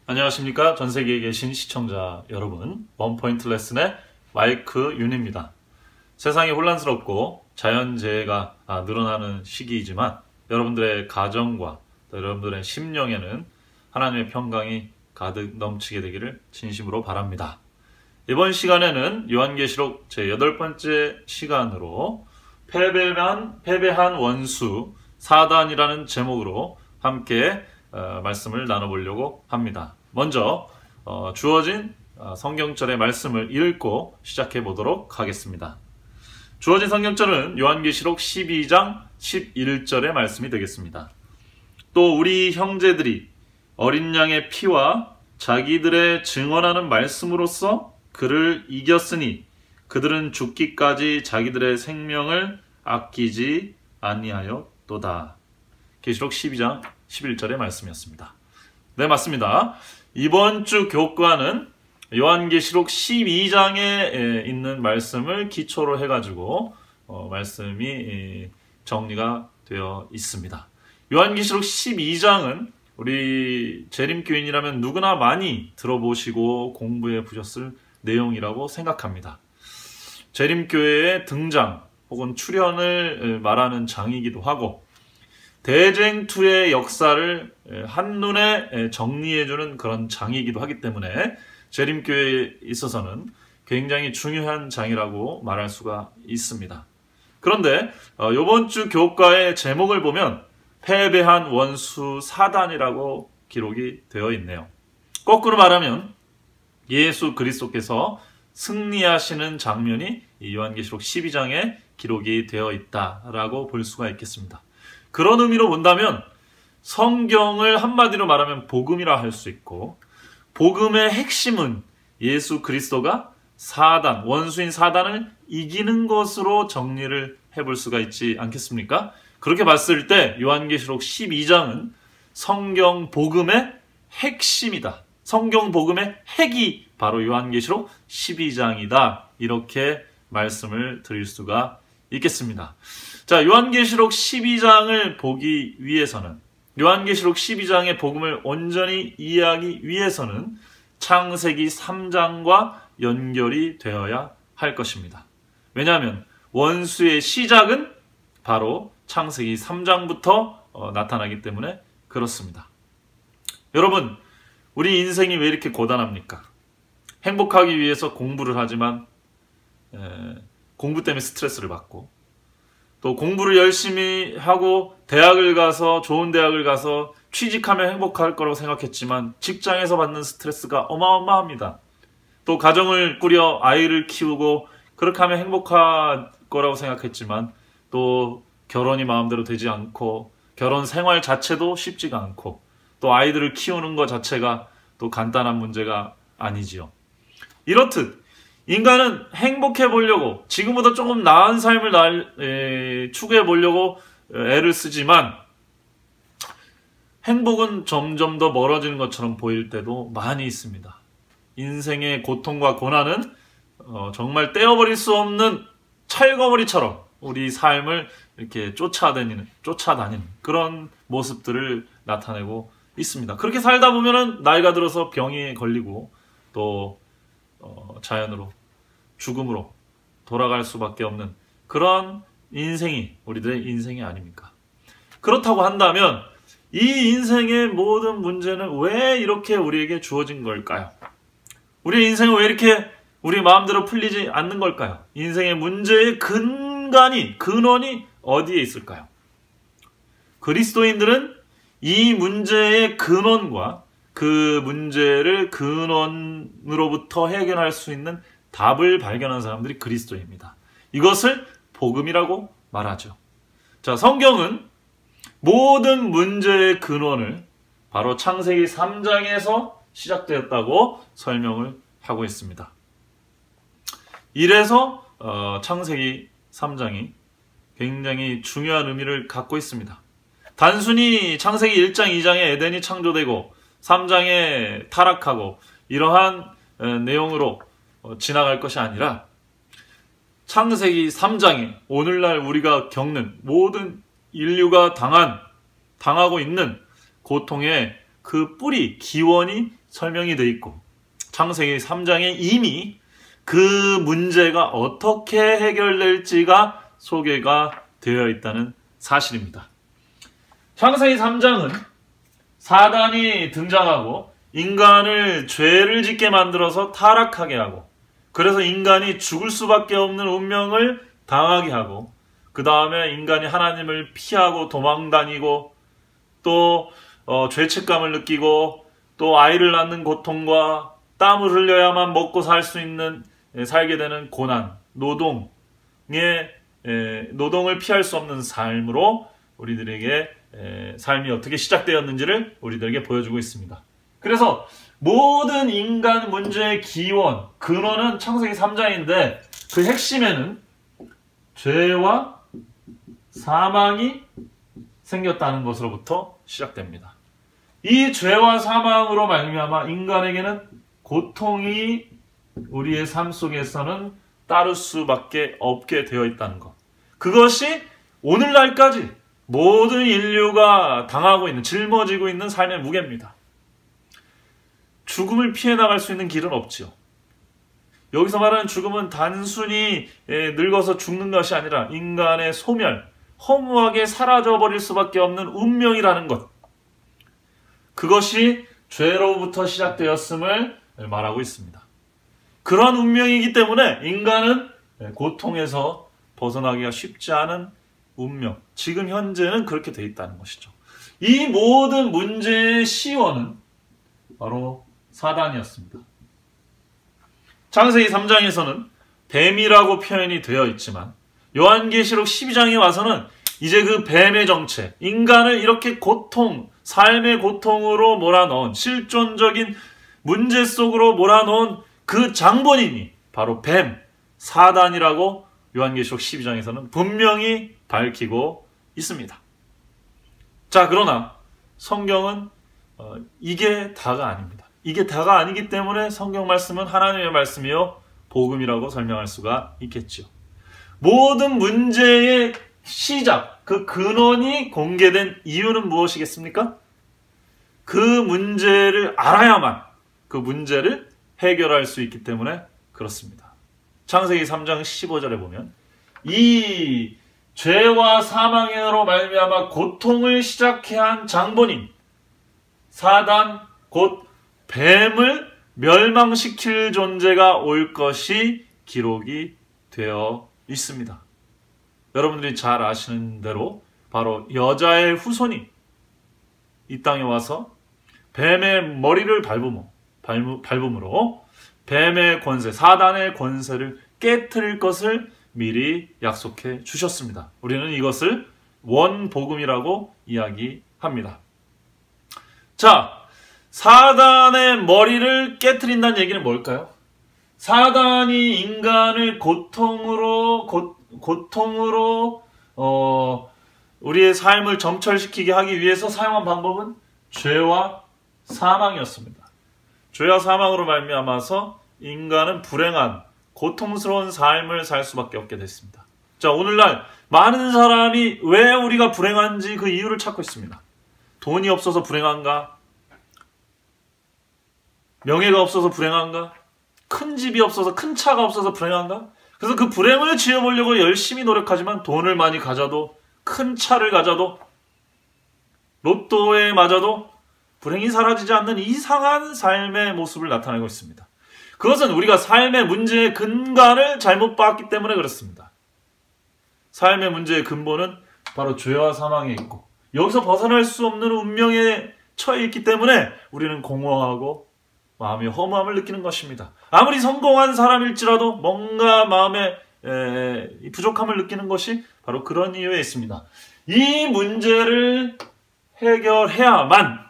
안녕하십니까. 전세계에 계신 시청자 여러분, 원포인트 레슨의 마이크 윤입니다. 세상이 혼란스럽고 자연재해가 늘어나는 시기이지만 여러분들의 가정과 또 여러분들의 심령에는 하나님의 평강이 가득 넘치게 되기를 진심으로 바랍니다. 이번 시간에는 요한계시록 제8번째 시간으로 패배한 원수 사단이라는 제목으로 함께 말씀을 나눠보려고 합니다. 먼저 주어진 성경절의 말씀을 읽고 시작해 보도록 하겠습니다. 주어진 성경절은 요한계시록 12장 11절의 말씀이 되겠습니다. 또 우리 형제들이 어린 양의 피와 자기들의 증언하는 말씀으로써 그를 이겼으니 그들은 죽기까지 자기들의 생명을 아끼지 아니하였도다. 계시록 12장 11절의 말씀이었습니다. 네, 맞습니다. 이번 주 교과는 요한계시록 12장에 있는 말씀을 기초로 해가지고 말씀이 정리가 되어 있습니다. 요한계시록 12장은 우리 재림교인이라면 누구나 많이 들어보시고 공부해 보셨을 내용이라고 생각합니다. 재림교회의 등장 혹은 출현을 말하는 장이기도 하고 대쟁투의 역사를 한눈에 정리해주는 그런 장이기도 하기 때문에 재림교회에 있어서는 굉장히 중요한 장이라고 말할 수가 있습니다. 그런데 이번 주 교과의 제목을 보면 패배한 원수 사단이라고 기록이 되어 있네요. 거꾸로 말하면 예수 그리스도께서 승리하시는 장면이 요한계시록 12장에 기록이 되어 있다라고 볼 수가 있겠습니다. 그런 의미로 본다면 성경을 한마디로 말하면 복음이라 할 수 있고, 복음의 핵심은 예수 그리스도가 원수인 사단을 이기는 것으로 정리를 해볼 수가 있지 않겠습니까? 그렇게 봤을 때 요한계시록 12장은 성경 복음의 핵심이다. 성경 복음의 핵이 바로 요한계시록 12장이다. 이렇게 말씀을 드릴 수가 있겠습니다. 자, 요한계시록 12장을 보기 위해서는, 요한계시록 12장의 복음을 온전히 이해하기 위해서는 창세기 3장과 연결이 되어야 할 것입니다. 왜냐하면 원수의 시작은 바로 창세기 3장부터 나타나기 때문에 그렇습니다. 여러분, 우리 인생이 왜 이렇게 고단합니까? 행복하기 위해서 공부를 하지만 공부 때문에 스트레스를 받고, 또 공부를 열심히 하고 좋은 대학을 가서 취직하면 행복할 거라고 생각했지만 직장에서 받는 스트레스가 어마어마합니다. 또 가정을 꾸려 아이를 키우고 그렇게 하면 행복할 거라고 생각했지만 또 결혼이 마음대로 되지 않고 결혼 생활 자체도 쉽지가 않고 또 아이들을 키우는 것 자체가 또 간단한 문제가 아니지요. 이렇듯 인간은 행복해 보려고, 지금보다 조금 나은 삶을 추구해 보려고 애를 쓰지만 행복은 점점 더 멀어지는 것처럼 보일 때도 많이 있습니다. 인생의 고통과 고난은 정말 떼어버릴 수 없는 찰거머리처럼 우리 삶을 이렇게 쫓아다니는 그런 모습들을 나타내고 있습니다. 그렇게 살다 보면은 나이가 들어서 병에 걸리고 또 자연으로 죽음으로 돌아갈 수밖에 없는 그런 인생이 우리들의 인생이 아닙니까? 그렇다고 한다면 이 인생의 모든 문제는 왜 이렇게 우리에게 주어진 걸까요? 우리의 인생은 왜 이렇게 우리 마음대로 풀리지 않는 걸까요? 인생의 문제의 근원이 어디에 있을까요? 그리스도인들은 이 문제의 근원과 그 문제를 근원으로부터 해결할 수 있는 답을 발견한 사람들이 그리스도입니다. 이것을 복음이라고 말하죠. 자, 성경은 모든 문제의 근원을 바로 창세기 3장에서 시작되었다고 설명을 하고 있습니다. 이래서 창세기 3장이 굉장히 중요한 의미를 갖고 있습니다. 단순히 창세기 1장, 2장에 에덴이 창조되고 3장에 타락하고 이러한 내용으로 지나갈 것이 아니라 창세기 3장에 오늘날 우리가 겪는 모든 인류가 당하고 있는 고통의 그 뿌리, 기원이 설명이 돼 있고 창세기 3장에 이미 그 문제가 어떻게 해결될지가 소개가 되어 있다는 사실입니다. 창세기 3장은 사단이 등장하고 인간을 죄를 짓게 만들어서 타락하게 하고 그래서 인간이 죽을 수밖에 없는 운명을 당하게 하고 그 다음에 인간이 하나님을 피하고 도망다니고 또 죄책감을 느끼고 또 아이를 낳는 고통과 땀을 흘려야만 먹고 살게 되는 고난, 노동을 피할 수 없는 삶으로 우리들에게 삶이 어떻게 시작되었는지를 우리들에게 보여주고 있습니다. 그래서 모든 인간 문제의 기원, 근원은 창세기 3장인데 그 핵심에는 죄와 사망이 생겼다는 것으로부터 시작됩니다. 이 죄와 사망으로 말미암아 인간에게는 고통이 우리의 삶 속에서는 따를 수밖에 없게 되어 있다는 것. 그것이 오늘날까지 모든 인류가 당하고 있는, 짊어지고 있는 삶의 무게입니다. 죽음을 피해 나갈 수 있는 길은 없지요. 여기서 말하는 죽음은 단순히 늙어서 죽는 것이 아니라 인간의 소멸, 허무하게 사라져버릴 수밖에 없는 운명이라는 것. 그것이 죄로부터 시작되었음을 말하고 있습니다. 그런 운명이기 때문에 인간은 고통에서 벗어나기가 쉽지 않은 운명, 지금 현재는 그렇게 돼 있다는 것이죠. 이 모든 문제의 시원은 바로 사단이었습니다. 창세기 3장에서는 뱀이라고 표현이 되어 있지만 요한계시록 12장에 와서는 이제 그 뱀의 정체, 인간을 이렇게 삶의 고통으로 몰아넣은 실존적인 문제 속으로 몰아넣은 그 장본인이 바로 뱀, 사단이라고 요한계시록 12장에서는 분명히 밝히고 있습니다. 자, 그러나 성경은 이게 다가 아닙니다. 이게 다가 아니기 때문에 성경 말씀은 하나님의 말씀이요 복음이라고 설명할 수가 있겠죠. 모든 문제의 시작, 그 근원이 공개된 이유는 무엇이겠습니까? 그 문제를 알아야만 그 문제를 해결할 수 있기 때문에 그렇습니다. 창세기 3장 15절에 보면 이 죄와 사망으로 말미암아 고통을 시작해 한 장본인 사단 곧 뱀을 멸망시킬 존재가 올 것이 기록이 되어 있습니다. 여러분들이 잘 아시는 대로 바로 여자의 후손이 이 땅에 와서 뱀의 머리를 밟음으로 뱀의 권세, 사단의 권세를 깨트릴 것을 미리 약속해 주셨습니다. 우리는 이것을 원복음이라고 이야기합니다. 자, 사단의 머리를 깨트린다는 얘기는 뭘까요? 사단이 인간을 고통으로 우리의 삶을 점철시키게 하기 위해서 사용한 방법은 죄와 사망이었습니다. 죄와 사망으로 말미암아서 인간은 불행한 고통스러운 삶을 살 수밖에 없게 됐습니다. 자, 오늘날 많은 사람이 왜 우리가 불행한지 그 이유를 찾고 있습니다. 돈이 없어서 불행한가? 명예가 없어서 불행한가? 큰 집이 없어서, 큰 차가 없어서 불행한가? 그래서 그 불행을 지어보려고 열심히 노력하지만 돈을 많이 가져도, 큰 차를 가져도, 로또에 맞아도 불행이 사라지지 않는 이상한 삶의 모습을 나타내고 있습니다. 그것은 우리가 삶의 문제의 근간을 잘못 봤기 때문에 그렇습니다. 삶의 문제의 근본은 바로 죄와 사망에 있고 여기서 벗어날 수 없는 운명에 처해 있기 때문에 우리는 공허하고 마음의 허무함을 느끼는 것입니다. 아무리 성공한 사람일지라도 뭔가 마음에 부족함을 느끼는 것이 바로 그런 이유에 있습니다. 이 문제를 해결해야만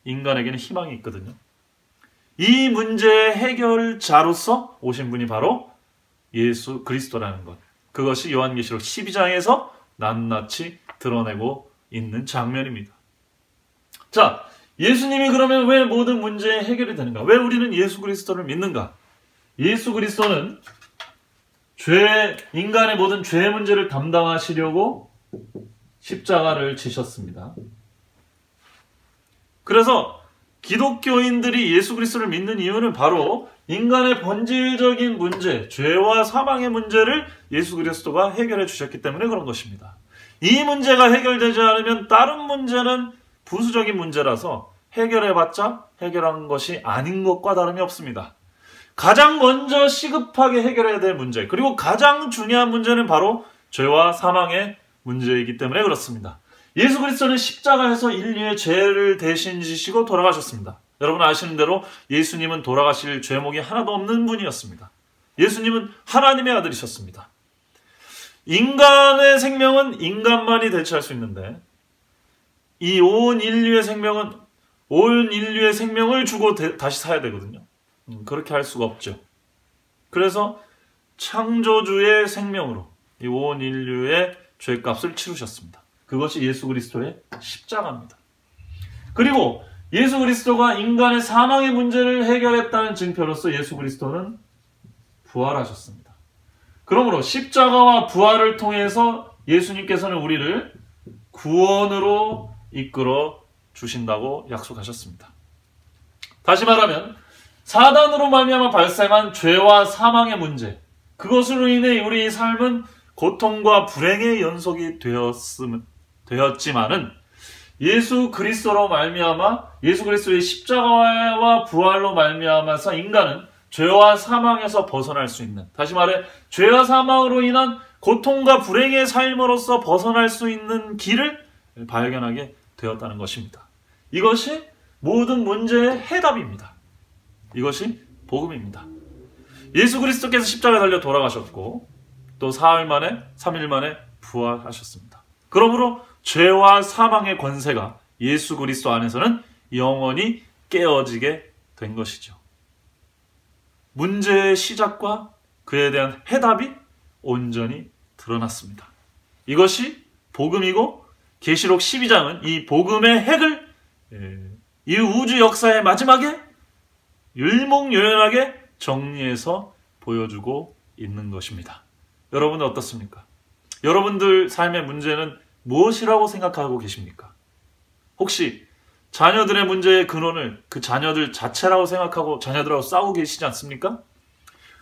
인간에게는 희망이 있거든요. 이 문제의 해결자로서 오신 분이 바로 예수 그리스도라는 것. 그것이 요한계시록 12장에서 낱낱이 드러내고 있는 장면입니다. 자, 예수님이 그러면 왜 모든 문제의 해결이 되는가? 왜 우리는 예수 그리스도를 믿는가? 예수 그리스도는 인간의 모든 죄의 문제를 담당하시려고 십자가를 지셨습니다. 그래서 기독교인들이 예수 그리스도를 믿는 이유는 바로 인간의 본질적인 문제, 죄와 사망의 문제를 예수 그리스도가 해결해 주셨기 때문에 그런 것입니다. 이 문제가 해결되지 않으면 다른 문제는 부수적인 문제라서 해결해봤자 해결한 것이 아닌 것과 다름이 없습니다. 가장 먼저 시급하게 해결해야 될 문제, 그리고 가장 중요한 문제는 바로 죄와 사망의 문제이기 때문에 그렇습니다. 예수 그리스도는 십자가에서 인류의 죄를 대신 지시고 돌아가셨습니다. 여러분 아시는 대로 예수님은 돌아가실 죄목이 하나도 없는 분이었습니다. 예수님은 하나님의 아들이셨습니다. 인간의 생명은 인간만이 대체할 수 있는데 이 온 인류의 생명을 주고 다시 사야 되거든요. 그렇게 할 수가 없죠. 그래서 창조주의 생명으로 이 온 인류의 죄값을 치르셨습니다. 그것이 예수 그리스도의 십자가입니다. 그리고 예수 그리스도가 인간의 사망의 문제를 해결했다는 증표로서 예수 그리스도는 부활하셨습니다. 그러므로 십자가와 부활을 통해서 예수님께서는 우리를 구원으로 이끌어 주신다고 약속하셨습니다. 다시 말하면 사단으로 말미암아 발생한 죄와 사망의 문제, 그것으로 인해 우리의 삶은 고통과 불행의 연속이 되었지만은 예수 그리스도로 말미암아 예수 그리스도의 십자가와 부활로 말미암아서 인간은 죄와 사망에서 벗어날 수 있는, 다시 말해 죄와 사망으로 인한 고통과 불행의 삶으로서 벗어날 수 있는 길을 발견하게 되었다는 것입니다. 이것이 모든 문제의 해답입니다. 이것이 복음입니다. 예수 그리스도께서 십자가에 달려 돌아가셨고 또 3일 만에 부활하셨습니다. 그러므로 죄와 사망의 권세가 예수 그리스도 안에서는 영원히 깨어지게 된 것이죠. 문제의 시작과 그에 대한 해답이 온전히 드러났습니다. 이것이 복음이고 계시록 12장은 이 복음의 핵을 이 우주 역사의 마지막에 일목요연하게 정리해서 보여주고 있는 것입니다. 여러분은 어떻습니까? 여러분들 삶의 문제는 무엇이라고 생각하고 계십니까? 혹시 자녀들의 문제의 근원을 그 자녀들 자체라고 생각하고 자녀들하고 싸우고 계시지 않습니까?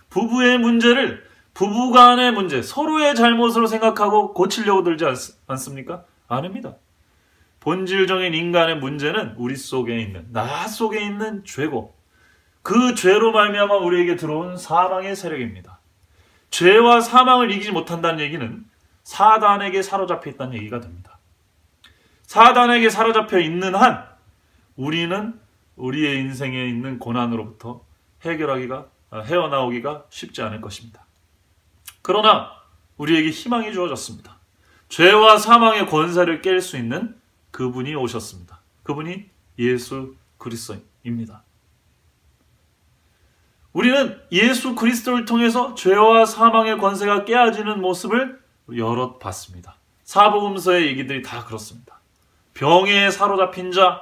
부부의 문제를 부부간의 문제, 서로의 잘못으로 생각하고 고치려고 들지 않습니까? 아닙니다. 본질적인 인간의 문제는 우리 속에 있는, 나 속에 있는 죄고 그 죄로 말미암아 우리에게 들어온 사망의 세력입니다. 죄와 사망을 이기지 못한다는 얘기는 사단에게 사로잡혀 있다는 얘기가 됩니다. 사단에게 사로잡혀 있는 한 우리는 우리의 인생에 있는 고난으로부터 헤어나오기가 쉽지 않을 것입니다. 그러나 우리에게 희망이 주어졌습니다. 죄와 사망의 권세를 깰 수 있는 그분이 오셨습니다. 그분이 예수 그리스도입니다. 우리는 예수 그리스도를 통해서 죄와 사망의 권세가 깨어지는 모습을 여럿 봤습니다. 사복음서의 얘기들이 다 그렇습니다. 병에 사로잡힌 자,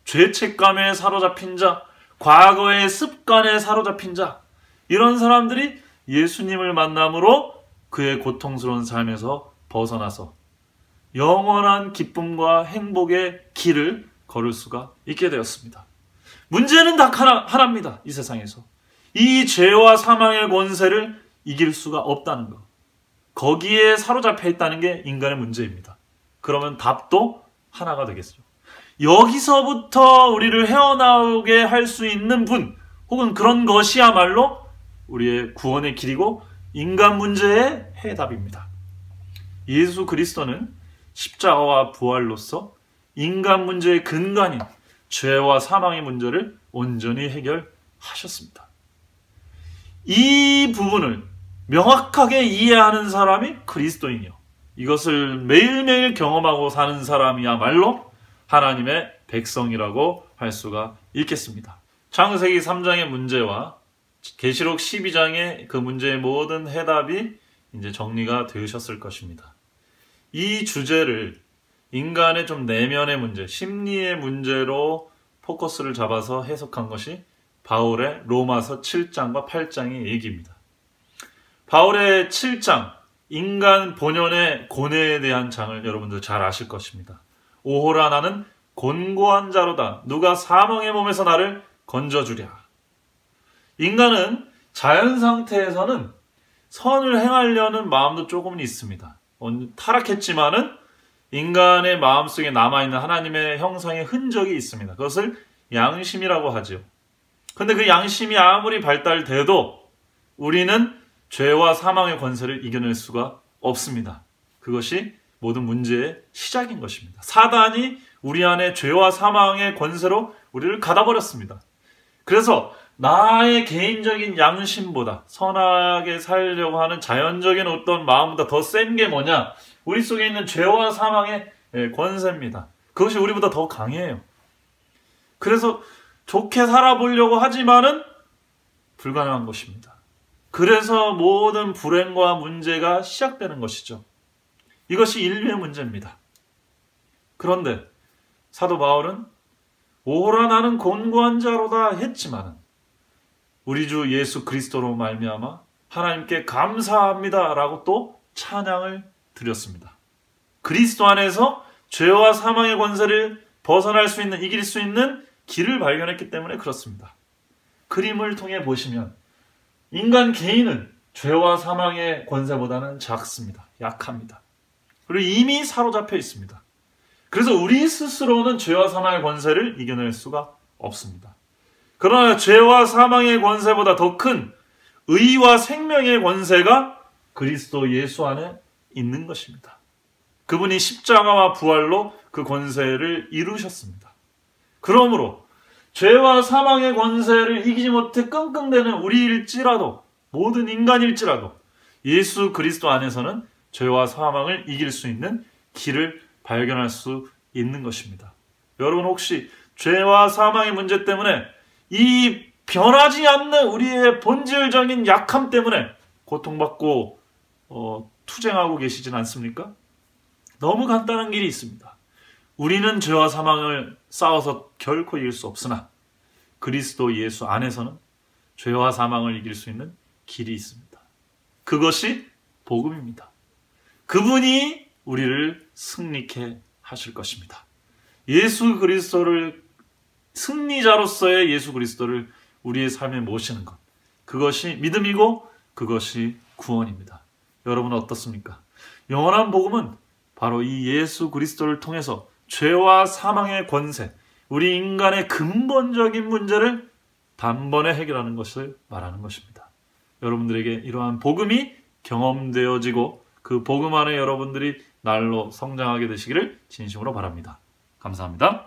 죄책감에 사로잡힌 자, 과거의 습관에 사로잡힌 자, 이런 사람들이 예수님을 만남으로 그의 고통스러운 삶에서 벗어나서 영원한 기쁨과 행복의 길을 걸을 수가 있게 되었습니다. 문제는 딱 하나입니다. 이 세상에서. 이 죄와 사망의 권세를 이길 수가 없다는 것. 거기에 사로잡혀 있다는 게 인간의 문제입니다. 그러면 답도 하나가 되겠죠. 여기서부터 우리를 헤어나오게 할 수 있는 분, 혹은 그런 것이야말로 우리의 구원의 길이고 인간 문제의 해답입니다. 예수 그리스도는 십자가와 부활로서 인간 문제의 근간인 죄와 사망의 문제를 온전히 해결하셨습니다. 이 부분을 명확하게 이해하는 사람이 그리스도인이요, 이것을 매일매일 경험하고 사는 사람이야말로 하나님의 백성이라고 할 수가 있겠습니다. 창세기 3장의 문제와 계시록 12장의 그 문제의 모든 해답이 이제 정리가 되셨을 것입니다. 이 주제를 인간의 좀 내면의 문제, 심리의 문제로 포커스를 잡아서 해석한 것이 바울의 로마서 7장과 8장의 얘기입니다. 바울의 7장, 인간 본연의 고뇌에 대한 장을 여러분들 잘 아실 것입니다. 오호라 나는 곤고한 자로다. 누가 사망의 몸에서 나를 건져주랴. 인간은 자연 상태에서는 선을 행하려는 마음도 조금은 있습니다. 타락했지만은 인간의 마음속에 남아있는 하나님의 형상의 흔적이 있습니다. 그것을 양심이라고 하죠. 근데 그 양심이 아무리 발달돼도 우리는 죄와 사망의 권세를 이겨낼 수가 없습니다. 그것이 모든 문제의 시작인 것입니다. 사단이 우리 안에 죄와 사망의 권세로 우리를 가다버렸습니다. 그래서 나의 개인적인 양심보다 선하게 살려고 하는 자연적인 어떤 마음보다 더 센 게 뭐냐? 우리 속에 있는 죄와 사망의 권세입니다. 그것이 우리보다 더 강해요. 그래서 좋게 살아보려고 하지만은 불가능한 것입니다. 그래서 모든 불행과 문제가 시작되는 것이죠. 이것이 인류의 문제입니다. 그런데 사도 바울은 오호라 나는 곤고한 자로다 했지만은 우리 주 예수 그리스도로 말미암아 하나님께 감사합니다라고 또 찬양을 드렸습니다. 그리스도 안에서 죄와 사망의 권세를 벗어날 수 있는, 이길 수 있는 길을 발견했기 때문에 그렇습니다. 그림을 통해 보시면 인간 개인은 죄와 사망의 권세보다는 작습니다. 약합니다. 그리고 이미 사로잡혀 있습니다. 그래서 우리 스스로는 죄와 사망의 권세를 이겨낼 수가 없습니다. 그러나 죄와 사망의 권세보다 더 큰 의와 생명의 권세가 그리스도 예수 안에 있는 것입니다. 그분이 십자가와 부활로 그 권세를 이루셨습니다. 그러므로 죄와 사망의 권세를 이기지 못해 끙끙대는 우리일지라도, 모든 인간일지라도 예수 그리스도 안에서는 죄와 사망을 이길 수 있는 길을 발견할 수 있는 것입니다. 여러분 혹시 죄와 사망의 문제 때문에 이 변하지 않는 우리의 본질적인 약함 때문에 고통받고 투쟁하고 계시진 않습니까? 너무 간단한 길이 있습니다. 우리는 죄와 사망을 싸워서 결코 이길 수 없으나 그리스도 예수 안에서는 죄와 사망을 이길 수 있는 길이 있습니다. 그것이 복음입니다. 그분이 우리를 승리케 하실 것입니다. 예수 그리스도를, 승리자로서의 예수 그리스도를 우리의 삶에 모시는 것, 그것이 믿음이고 그것이 구원입니다. 여러분은 어떻습니까? 영원한 복음은 바로 이 예수 그리스도를 통해서 죄와 사망의 권세, 우리 인간의 근본적인 문제를 단번에 해결하는 것을 말하는 것입니다. 여러분들에게 이러한 복음이 경험되어지고 그 복음 안에 여러분들이 날로 성장하게 되시기를 진심으로 바랍니다. 감사합니다.